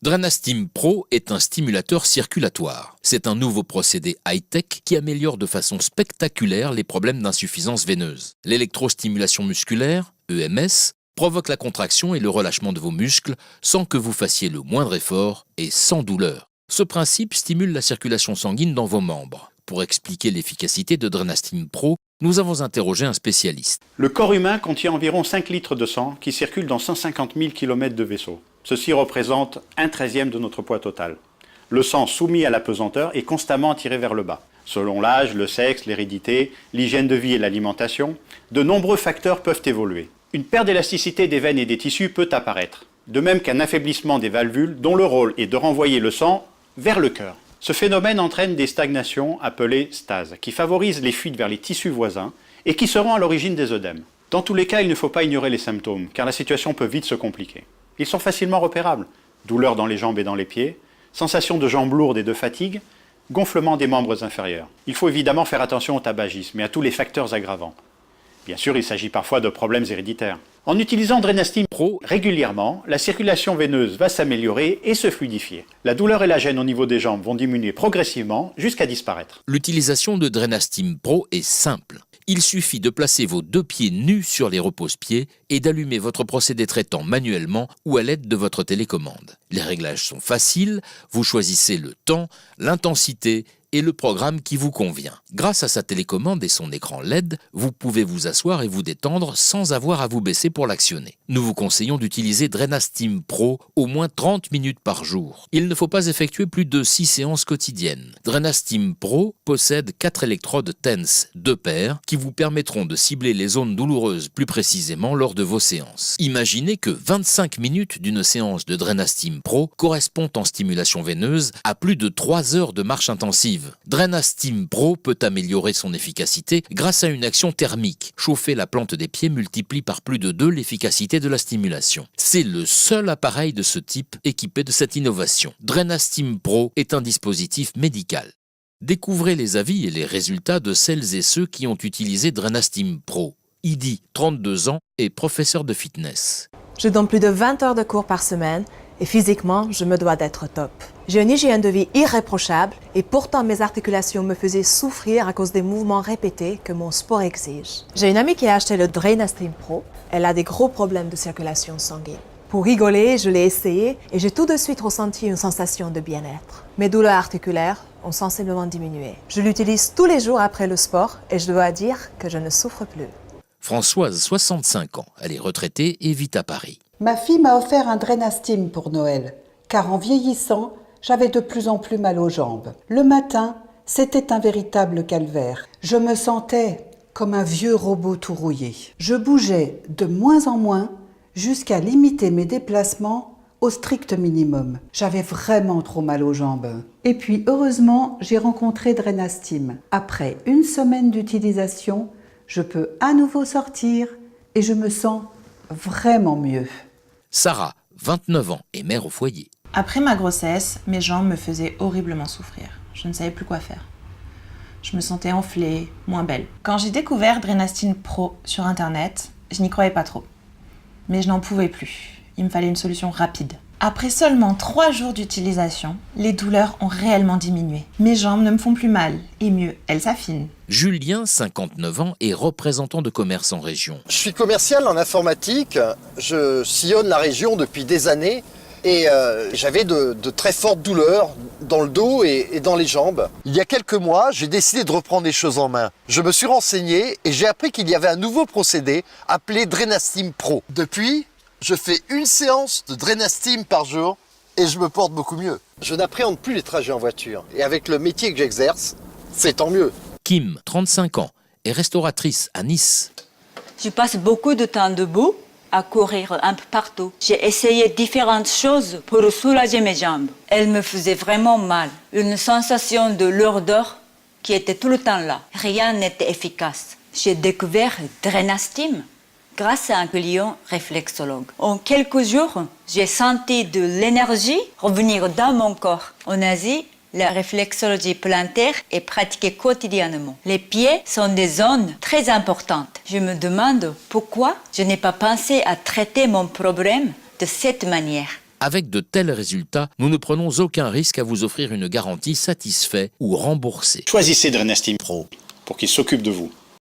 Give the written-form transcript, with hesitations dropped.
Drenastim Pro est un stimulateur circulatoire. C'est un nouveau procédé high-tech qui améliore de façon spectaculaire les problèmes d'insuffisance veineuse. L'électrostimulation musculaire, EMS, provoque la contraction et le relâchement de vos muscles sans que vous fassiez le moindre effort et sans douleur. Ce principe stimule la circulation sanguine dans vos membres. Pour expliquer l'efficacité de Drenastim Pro, nous avons interrogé un spécialiste. Le corps humain contient environ 5 litres de sang qui circulent dans 150 000 km de vaisseau. Ceci représente 1/13 de notre poids total. Le sang soumis à la pesanteur est constamment attiré vers le bas. Selon l'âge, le sexe, l'hérédité, l'hygiène de vie et l'alimentation, de nombreux facteurs peuvent évoluer. Une perte d'élasticité des veines et des tissus peut apparaître, de même qu'un affaiblissement des valvules dont le rôle est de renvoyer le sang vers le cœur. Ce phénomène entraîne des stagnations appelées stases, qui favorisent les fuites vers les tissus voisins et qui seront à l'origine des œdèmes. Dans tous les cas, il ne faut pas ignorer les symptômes, car la situation peut vite se compliquer. Ils sont facilement repérables. Douleurs dans les jambes et dans les pieds, sensation de jambes lourdes et de fatigue, gonflement des membres inférieurs. Il faut évidemment faire attention au tabagisme et à tous les facteurs aggravants. Bien sûr, il s'agit parfois de problèmes héréditaires. En utilisant Drenastim Pro régulièrement, la circulation veineuse va s'améliorer et se fluidifier. La douleur et la gêne au niveau des jambes vont diminuer progressivement jusqu'à disparaître. L'utilisation de Drenastim Pro est simple. Il suffit de placer vos 2 pieds nus sur les repose-pieds et d'allumer votre procédé traitant manuellement ou à l'aide de votre télécommande. Les réglages sont faciles, vous choisissez le temps, l'intensité et le programme qui vous convient. Grâce à sa télécommande et son écran LED, vous pouvez vous asseoir et vous détendre sans avoir à vous baisser pour l'actionner. Nous vous conseillons d'utiliser Drenastim Pro au moins 30 minutes par jour. Il ne faut pas effectuer plus de 6 séances quotidiennes. Drenastim Pro possède 4 électrodes TENS, 2 paires, qui vous permettront de cibler les zones douloureuses plus précisément lors de vos séances. Imaginez que 25 minutes d'une séance de Drenastim Pro correspondent en stimulation veineuse à plus de 3 heures de marche intensive. Drenastim Pro peut améliorer son efficacité grâce à une action thermique. Chauffer la plante des pieds multiplie par plus de 2 l'efficacité de la stimulation. C'est le seul appareil de ce type équipé de cette innovation. Drenastim Pro est un dispositif médical. Découvrez les avis et les résultats de celles et ceux qui ont utilisé Drenastim Pro. Idi, 32 ans, est professeur de fitness. Je donne plus de 20 heures de cours par semaine et physiquement, je me dois d'être top. J'ai une hygiène de vie irréprochable et pourtant mes articulations me faisaient souffrir à cause des mouvements répétés que mon sport exige. J'ai une amie qui a acheté le Drenastim Pro. Elle a des gros problèmes de circulation sanguine. Pour rigoler, je l'ai essayé et j'ai tout de suite ressenti une sensation de bien-être. Mes douleurs articulaires ont sensiblement diminué. Je l'utilise tous les jours après le sport et je dois dire que je ne souffre plus. Françoise, 65 ans, elle est retraitée et vit à Paris. Ma fille m'a offert un Drenastim pour Noël, car en vieillissant, j'avais de plus en plus mal aux jambes. Le matin, c'était un véritable calvaire. Je me sentais comme un vieux robot tout rouillé. Je bougeais de moins en moins jusqu'à limiter mes déplacements au strict minimum. J'avais vraiment trop mal aux jambes. Et puis, heureusement, j'ai rencontré Drenastim. Après une semaine d'utilisation, je peux à nouveau sortir et je me sens vraiment mieux. Sarah, 29 ans, est mère au foyer. Après ma grossesse, mes jambes me faisaient horriblement souffrir. Je ne savais plus quoi faire. Je me sentais enflée, moins belle. Quand j'ai découvert Drenastim Pro sur internet, je n'y croyais pas trop. Mais je n'en pouvais plus. Il me fallait une solution rapide. Après seulement 3 jours d'utilisation, les douleurs ont réellement diminué. Mes jambes ne me font plus mal, et mieux, elles s'affinent. Julien, 59 ans, est représentant de commerce en région. Je suis commercial en informatique, je sillonne la région depuis des années et j'avais de très fortes douleurs dans le dos et dans les jambes. Il y a quelques mois, j'ai décidé de reprendre les choses en main. Je me suis renseigné et j'ai appris qu'il y avait un nouveau procédé appelé Drenastim Pro. Depuis, je fais une séance de Drenastim par jour et je me porte beaucoup mieux. Je n'appréhende plus les trajets en voiture et avec le métier que j'exerce, c'est tant mieux. Kim, 35 ans, est restauratrice à Nice. Je passe beaucoup de temps debout à courir un peu partout. J'ai essayé différentes choses pour soulager mes jambes. Elles me faisaient vraiment mal. Une sensation de lourdeur qui était tout le temps là. Rien n'était efficace. J'ai découvert Drenastim grâce à un client réflexologue. En quelques jours, j'ai senti de l'énergie revenir dans mon corps. En Asie, la réflexologie plantaire est pratiquée quotidiennement. Les pieds sont des zones très importantes. Je me demande pourquoi je n'ai pas pensé à traiter mon problème de cette manière. Avec de tels résultats, nous ne prenons aucun risque à vous offrir une garantie satisfait ou remboursée. Choisissez Drenastim Pro pour qu'il s'occupe de vous.